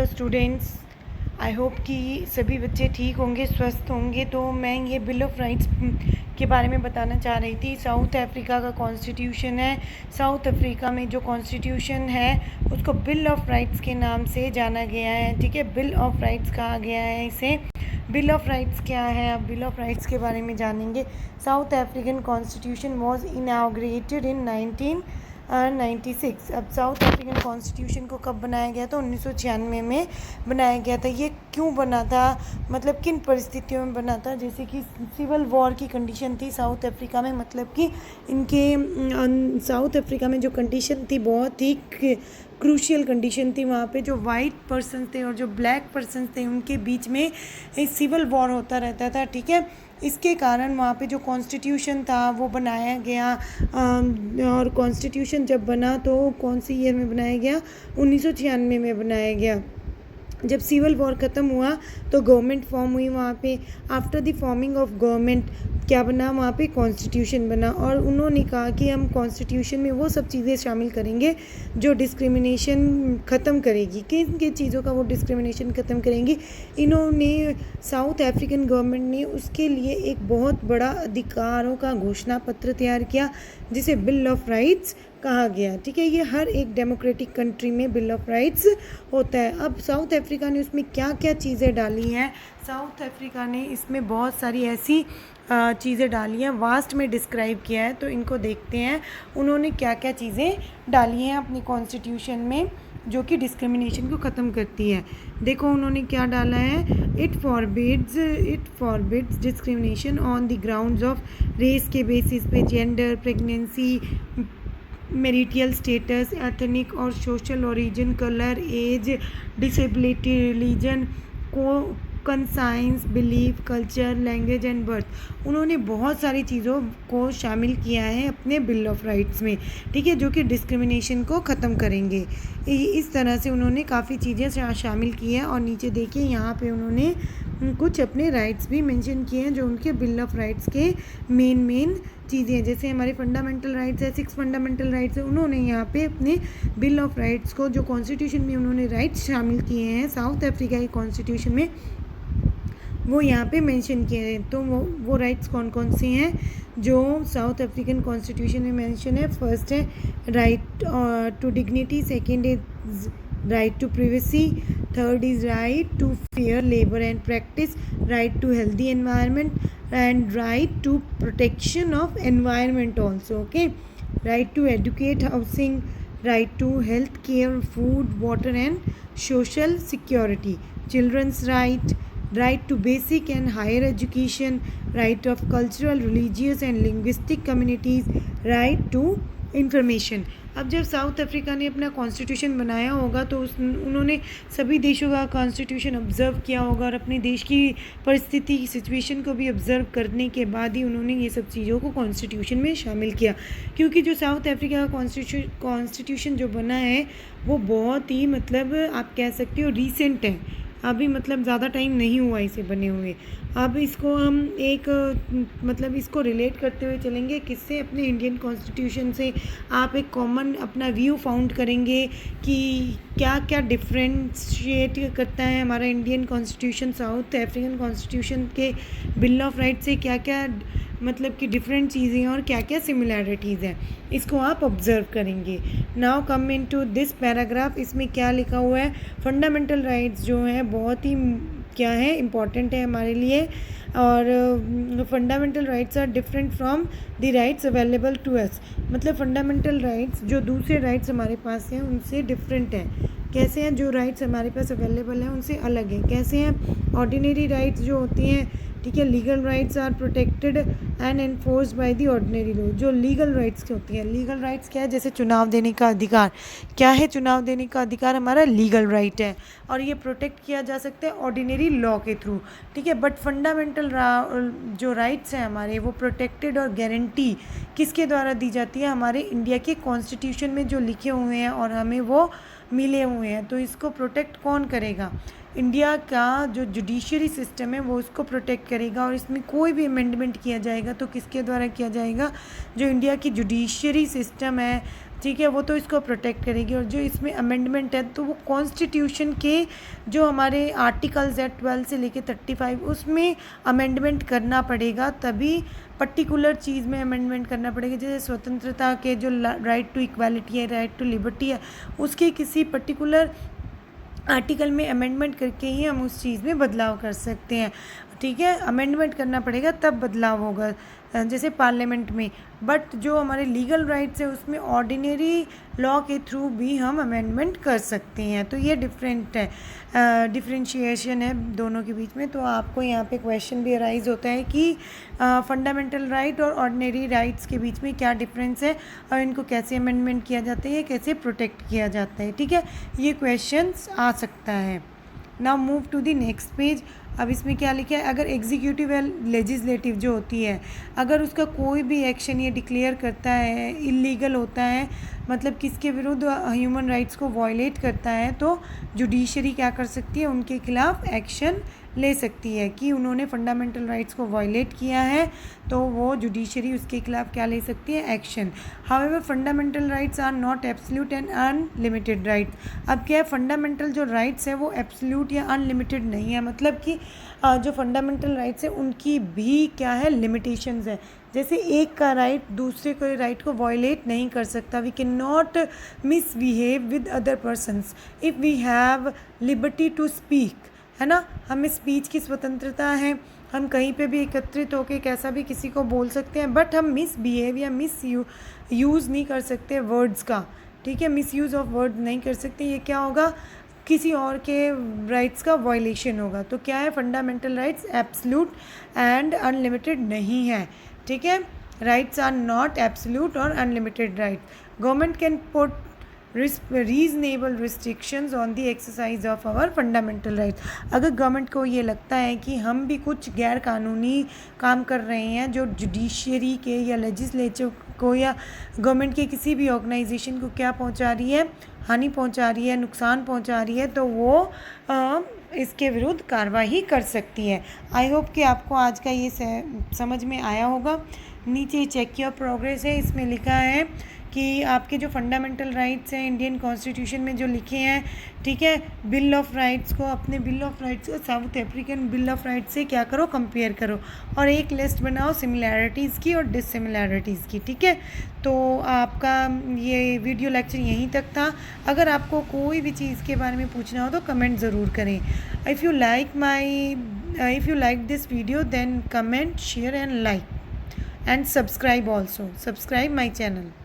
Hello students, I hope कि सभी बच्चे ठीक होंगे, स्वस्थ होंगे। तो मैं ये बिल ऑफ राइट्स के बारे में बताना चाह रही थी। साउथ अफ्रीका का कॉन्स्टिट्यूशन है। साउथ अफ्रीका में जो कॉन्स्टिट्यूशन है उसको बिल ऑफ राइट्स के नाम से जाना गया है। ठीक है, बिल ऑफ राइट्स कहा गया है इसे। बिल ऑफ राइट्स क्या है, अब बिल ऑफ राइट्स के बारे में जानेंगे। South African constitution was inaugurated इन 1996। अब साउथ अफ्रीकन कॉन्स्टिट्यूशन को कब बनाया गया था? 1996 में बनाया गया था। ये क्यों बना था, मतलब किन परिस्थितियों में बना था? जैसे कि सिविल वॉर की कंडीशन थी साउथ अफ्रीका में, मतलब कि इनके साउथ अफ्रीका में जो कंडीशन थी बहुत ही क्रूशियल कंडीशन थी। वहाँ पे जो वाइट पर्सन थे और जो ब्लैक पर्सन थे उनके बीच में एक सिविल वॉर होता रहता था। ठीक है, इसके कारण वहाँ पे जो कॉन्स्टिट्यूशन था वो बनाया गया। और कॉन्स्टिट्यूशन जब बना तो कौन सी ईयर में बनाया गया? 1996 में बनाया गया। जब सिविल वॉर ख़त्म हुआ तो गवर्नमेंट फॉर्म हुई वहाँ पे। After the forming of government क्या बना? वहाँ पे कॉन्स्टिट्यूशन बना। और उन्होंने कहा कि हम कॉन्स्टिट्यूशन में वो सब चीज़ें शामिल करेंगे जो डिस्क्रिमिनेशन ख़त्म करेगी। किन किन चीज़ों का वो डिस्क्रिमिनेशन ख़त्म करेंगी? इन्होंने, साउथ अफ्रीकन गवर्नमेंट ने उसके लिए एक बहुत बड़ा अधिकारों का घोषणा पत्र तैयार किया जिसे बिल ऑफ राइट्स कहा गया। ठीक है, ये हर एक डेमोक्रेटिक कंट्री में बिल ऑफ राइट्स होता है। अब साउथ अफ्रीका ने उसमें क्या क्या चीज़ें डाली हैं? साउथ अफ्रीका ने इसमें बहुत सारी ऐसी चीज़ें डाली हैं, वास्ट में डिस्क्राइब किया है। तो इनको देखते हैं उन्होंने क्या क्या चीज़ें डाली हैं अपनी कॉन्स्टिट्यूशन में जो कि डिस्क्रिमिनेशन को ख़त्म करती है। देखो उन्होंने क्या डाला है। It forbids discrimination on the grounds of race के बेसिस पे, gender, pregnancy, marital status, ethnic और social origin, colour, age, disability, religion, conscience, belief, culture, language and birth. उन्होंने बहुत सारी चीज़ों को शामिल किया है अपने बिल ऑफ राइट्स में। ठीक है, जो कि डिस्क्रिमिनेशन को ख़त्म करेंगे। इस तरह से उन्होंने काफ़ी चीज़ें शामिल की है। और नीचे देखिए यहाँ पे उन्होंने कुछ अपने राइट्स भी मेंशन किए हैं जो उनके बिल ऑफ राइट्स के मेन चीज़ें हैं। जैसे हमारे फंडामेंटल राइट्स है, 6 फंडामेंटल राइट्स है। उन्होंने यहाँ पे अपने बिल ऑफ राइट्स को, जो कॉन्स्टिट्यूशन में उन्होंने राइट्स शामिल किए हैं साउथ अफ्रीका के कॉन्स्टिट्यूशन में, वो यहाँ पे मेंशन किए हैं। तो वो राइट्स कौन कौन से हैं जो साउथ अफ्रीकन कॉन्स्टिट्यूशन में मेंशन है? फर्स्ट है right to dignity, second is right to privacy, third is right to fair labor and practice, right to healthy environment and right to protection of environment also. Okay, right to educate, housing, right to health care, food, water and social security, children's right to basic and higher education, right of cultural, religious and linguistic communities, right to information. अब जब south Africa ने अपना constitution बनाया होगा तो उन्होंने सभी देशों का कॉन्स्टिट्यूशन ऑब्ज़र्व किया होगा और अपने देश की परिस्थिति, सिचुएशन को भी ऑब्ज़र्व करने के बाद ही उन्होंने ये सब चीज़ों को कॉन्स्टिट्यूशन में शामिल किया। क्योंकि जो साउथ अफ्रीका का कॉन्स्टिट्यूशन जो बना है वो बहुत ही, मतलब आप कह सकते हो रीसेंट है। अभी मतलब ज़्यादा टाइम नहीं हुआ इसे बने हुए। अब इसको हम एक, मतलब इसको रिलेट करते हुए चलेंगे किससे? अपने इंडियन कॉन्स्टिट्यूशन से। आप एक कॉमन अपना व्यू फाउंड करेंगे कि क्या क्या डिफ्रेंशिएट करता है हमारा Indian constitution south African constitution के बिल ऑफ राइट्स से, क्या क्या मतलब कि डिफरेंट चीज़ें हैं और क्या क्या सिमिलैरिटीज़ हैं, इसको आप ऑब्ज़र्व करेंगे। Now come in to this paragraph. इसमें क्या लिखा हुआ है? फंडामेंटल राइट्स जो हैं बहुत ही क्या है, इम्पॉर्टेंट है हमारे लिए। और fundamental rights are different from the rights available to us. मतलब फंडामेंटल राइट्स जो दूसरे राइट्स हमारे पास हैं उनसे डिफरेंट हैं। कैसे हैं? जो राइट्स हमारे पास अवेलेबल हैं उनसे अलग हैं। कैसे हैं? ऑर्डिनरी राइट्स जो होती हैं, ठीक है, legal rights are protected and enforced by the ordinary law. जो लीगल राइट्स होती हैं, लीगल राइट्स क्या है? जैसे चुनाव देने का अधिकार। क्या है? चुनाव देने का अधिकार हमारा लीगल राइट है और ये प्रोटेक्ट किया जा सकता है ऑर्डिनरी लॉ के थ्रू। ठीक है, बट फंडामेंटल जो राइट्स हैं हमारे, वो प्रोटेक्टेड और गारंटी किसके द्वारा दी जाती है? हमारे इंडिया के कॉन्स्टिट्यूशन में जो लिखे हुए हैं और हमें वो मिले हुए हैं। तो इसको प्रोटेक्ट कौन करेगा? इंडिया का जो जुडिशरी सिस्टम है वो उसको प्रोटेक्ट करेगा। और इसमें कोई भी अमेंडमेंट किया जाएगा तो किसके द्वारा किया जाएगा? जो इंडिया की जुडिशरी सिस्टम है, ठीक है, वो तो इसको प्रोटेक्ट करेगी। और जो इसमें अमेंडमेंट है तो वो कॉन्स्टिट्यूशन के जो हमारे आर्टिकल्स है 12 से लेके 35 उसमें अमेंडमेंट करना पड़ेगा, तभी पर्टिकुलर चीज़ में अमेंडमेंट करना पड़ेगा। जैसे स्वतंत्रता के जो राइट टू इक्वालिटी है, राइट टू लिबर्टी है, उसके किसी पर्टिकुलर आर्टिकल में अमेंडमेंट करके ही हम उस चीज़ में बदलाव कर सकते हैं। ठीक है, अमेंडमेंट करना पड़ेगा तब बदलाव होगा, जैसे पार्लियामेंट में। बट जो हमारे लीगल राइट्स है उसमें ऑर्डिनरी लॉ के थ्रू भी हम अमेंडमेंट कर सकते हैं। तो ये डिफरेंट है, डिफरेंशिएशन है दोनों के बीच में। तो आपको यहाँ पे क्वेश्चन भी अराइज होता है कि फंडामेंटल राइट और ऑर्डिनरी राइट्स के बीच में क्या डिफरेंस है और इनको कैसे अमेंडमेंट किया जाता है, कैसे प्रोटेक्ट किया जाता है। ठीक है, ये क्वेश्चंस आ सकता है। Now move to the next page. अब इसमें क्या लिखा है, अगर एग्जीक्यूटिव या लेजिस्लेटिव जो होती है, अगर उसका कोई भी एक्शन ये डिक्लेयर करता है इलीगल होता है, मतलब किसके विरुद्ध ह्यूमन राइट्स को वायलेट करता है, तो जुडिशरी क्या कर सकती है, उनके खिलाफ एक्शन ले सकती है कि उन्होंने फंडामेंटल राइट्स को वायलेट किया है, तो वो जुडिशरी उसके खिलाफ क्या ले सकती है, action. However fundamental rights are not absolute and unlimited rights. अब क्या है, फंडामेंटल जो राइट्स है वो एब्सोल्यूट या अनलिमिटेड नहीं है, मतलब कि जो फंडामेंटल राइट्स है उनकी भी क्या है, लिमिटेशंस है। जैसे एक का राइट दूसरे के राइट को वायलेट नहीं कर सकता। We can not misbehave with other persons if we have liberty to speak, है ना, हमें स्पीच की स्वतंत्रता है, हम कहीं पे भी एकत्रित होकर कैसा भी किसी को बोल सकते हैं, बट हम मिसबिहेव या यूज़ नहीं कर सकते वर्ड्स का। ठीक है, मिसयूज़ ऑफ वर्ड नहीं कर सकते। ये क्या होगा, किसी और के राइट्स का वायलेशन होगा। तो क्या है, fundamental rights absolute and unlimited नहीं है। ठीक है, राइट्स आर नॉट एब्सोल्यूट और unlimited rights. Government can put reasonable restrictions on the exercise of our fundamental rights. अगर गवर्नमेंट को ये लगता है कि हम भी कुछ गैर कानूनी काम कर रहे हैं जो जुडिशरी के या लेजिस्लेचर को या गवर्नमेंट के किसी भी ऑर्गेनाइजेशन को क्या पहुंचा रही है, हानि पहुंचा रही है, नुकसान पहुंचा रही है, तो वो इसके विरुद्ध कार्रवाई कर सकती है। आई होप कि आपको आज का ये समझ में आया होगा। नीचे चेक योर प्रोग्रेस है, इसमें लिखा है कि आपके जो फंडामेंटल राइट्स हैं इंडियन कॉन्स्टिट्यूशन में जो लिखे हैं, ठीक है, बिल ऑफ राइट्स को, अपने बिल ऑफ राइट्स को south African bill of rights से क्या करो, कंपेयर करो और एक लिस्ट बनाओ सिमिलैरिटीज़ की और डिससिमिलैरिटीज़ की। ठीक है, तो आपका ये वीडियो लेक्चर यहीं तक था। अगर आपको कोई भी चीज़ के बारे में पूछना हो तो कमेंट ज़रूर करें। If you like this video then comment, share and like and subscribe also. Subscribe my channel.